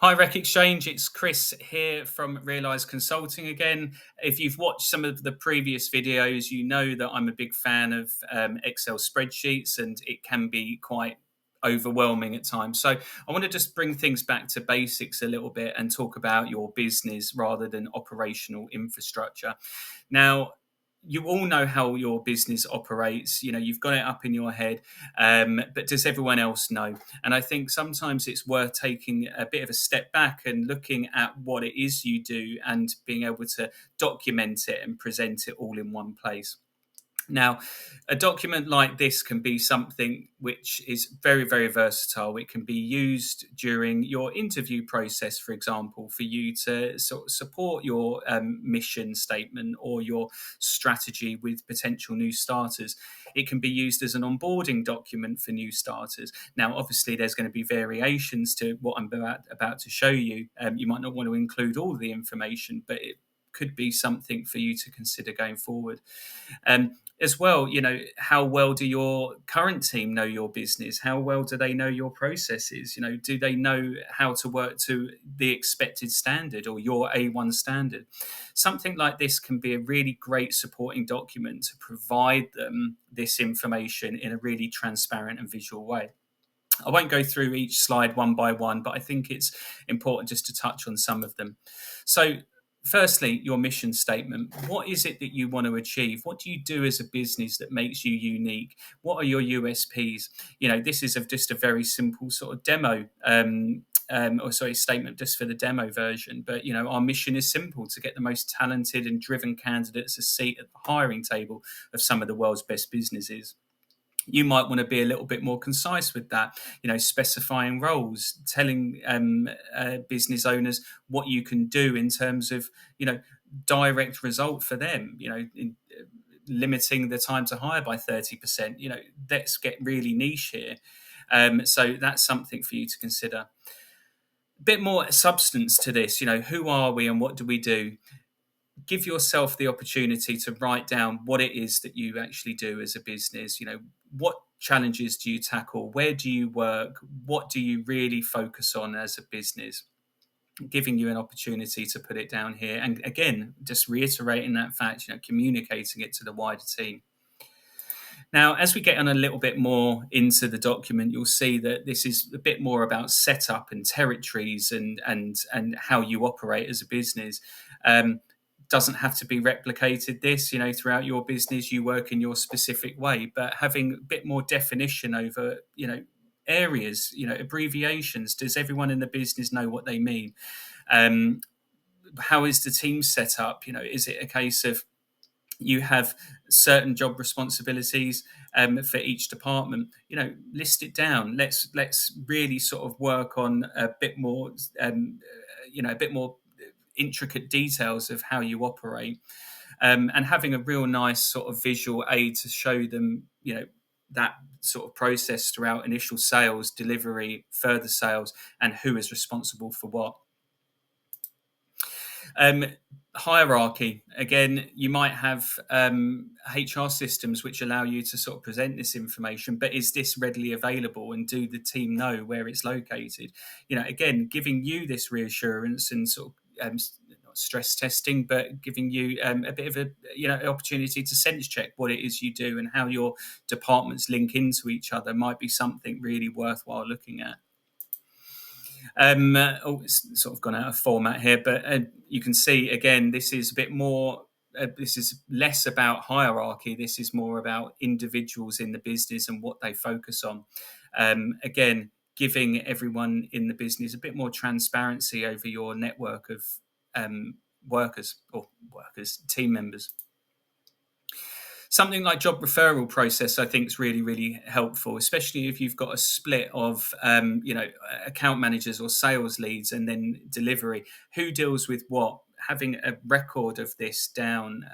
Hi, Rec Exchange. It's Chris here from Realize Consulting again. If you've watched some of the previous videos, you know that I'm a big fan of Excel spreadsheets, and it can be quite overwhelming at times. So I want to just bring things back to basics a little bit and talk about your business rather than operational infrastructure. Now, you all know how your business operates. You know, you've got it up in your head, but does everyone else know? And I think sometimes it's worth taking a bit of a step back and looking at what it is you do and being able to document it and present it all in one place. Now, a document like this can be something which is very, very versatile. It can be used during your interview process, for example, for you to sort of support your mission statement or your strategy with potential new starters. It can be used as an onboarding document for new starters. Now, obviously, there's going to be variations to what I'm about to show you. You might not want to include all the information, but it could be something for you to consider going forward. As well, you know, how well do your current team know your business? How well do they know your processes? You know, do they know how to work to the expected standard or your A1 standard? Something like this can be a really great supporting document to provide them this information in a really transparent and visual way. I won't go through each slide one by one, but I think it's important just to touch on some of them. So, firstly, your mission statement. What is it that you want to achieve? What do you do as a business that makes you unique? What are your USPs? You know, this is just a very simple sort of demo. Statement just for the demo version. But, you know, our mission is simple: to get the most talented and driven candidates a seat at the hiring table of some of the world's best businesses. You might want to be a little bit more concise with that, you know, specifying roles, telling business owners what you can do in terms of, you know, direct result for them, you know, limiting the time to hire by 30%. You know, let's get really niche here. So that's something for you to consider. A bit more substance to this, you know, who are we and what do we do? Give yourself the opportunity to write down what it is that you actually do as a business. You know, what challenges do you tackle? Where do you work? What do you really focus on as a business? Giving you an opportunity to put it down here. And again, just reiterating that fact, you know, communicating it to the wider team. Now, as we get on a little bit more into the document, you'll see that this is a bit more about setup and territories and how you operate as a business. Doesn't have to be replicated this, you know, throughout your business. You work in your specific way, but having a bit more definition over, you know, areas, you know, abbreviations. Does everyone in the business know what they mean? How is the team set up? You know, is it a case of you have certain job responsibilities for each department? You know, list it down. Let's really sort of work on a bit more, a bit more intricate details of how you operate, and having a real nice sort of visual aid to show them, you know, that sort of process throughout initial sales, delivery, further sales, and who is responsible for what. Hierarchy. Again, you might have HR systems which allow you to sort of present this information, but is this readily available and do the team know where it's located? You know, again, giving you this reassurance and sort of not stress testing, but giving you a bit of a, you know, opportunity to sense check what it is you do and how your departments link into each other might be something really worthwhile looking at. It's sort of gone out of format here, but you can see again, this is a bit more. This is less about hierarchy. This is more about individuals in the business and what they focus on. Again, giving everyone in the business a bit more transparency over your network of team members. Something like job referral process, I think, is really, really helpful, especially if you've got a split of, account managers or sales leads and then delivery. Who deals with what? Having a record of this down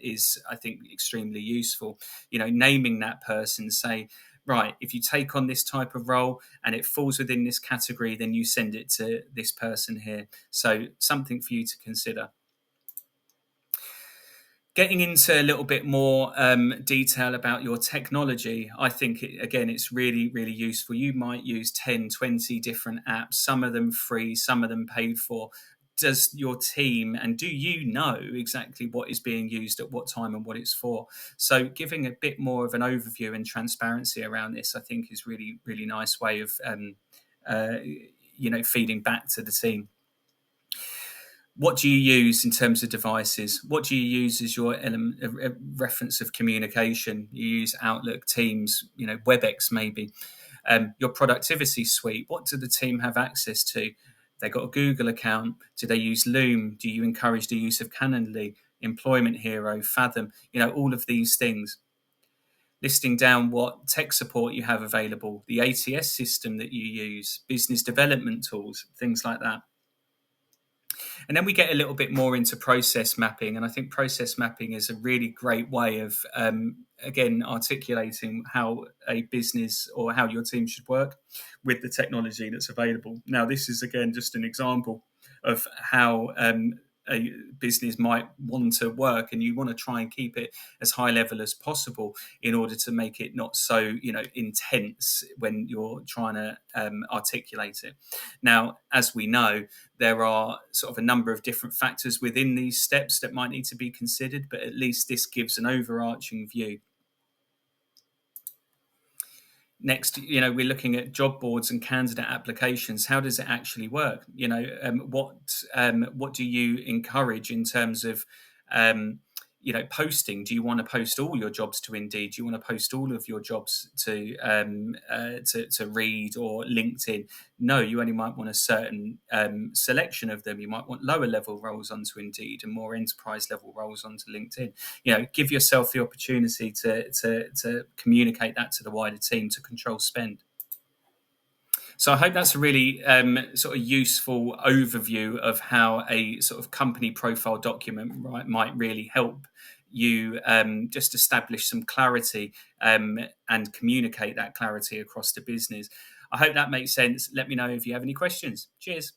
is, I think, extremely useful. You know, naming that person, say, right, if you take on this type of role and it falls within this category, then you send it to this person here. So something for you to consider. Getting into a little bit more detail about your technology, I think, again, it's really, really useful. You might use 10, 20 different apps, some of them free, some of them paid for. Does your team and do you know exactly what is being used at what time and what it's for? So, giving a bit more of an overview and transparency around this, I think, is really, really nice way of uh, feeding back to the team. What do you use in terms of devices? What do you use as your reference of communication? You use Outlook, Teams, WebEx maybe. Your productivity suite. What do the team have access to? They got a Google account. Do they use Loom? Do you encourage the use of Calendly, Employment Hero, Fathom? All of these things. Listing down what tech support you have available, the ATS system that you use, business development tools, things like that. And then we get a little bit more into process mapping. And I think process mapping is a really great way of, again, articulating how a business or how your team should work with the technology that's available. Now, this is, again, just an example of how a business might want to work, and you want to try and keep it as high level as possible in order to make it not so intense when you're trying to articulate it. Now, as we know, there are sort of a number of different factors within these steps that might need to be considered, but at least this gives an overarching view. Next, we're looking at job boards and candidate applications. How does it actually work? What do you encourage in terms of posting? Do you want to post all your jobs to Indeed? Do you want to post all of your jobs to Reed or LinkedIn? No, you only might want a certain selection of them. You might want lower level roles onto Indeed and more enterprise level roles onto LinkedIn. Give yourself the opportunity to communicate that to the wider team to control spend. So I hope that's a really sort of useful overview of how a sort of company profile document might really help you just establish some clarity and communicate that clarity across the business. I hope that makes sense. Let me know if you have any questions. Cheers.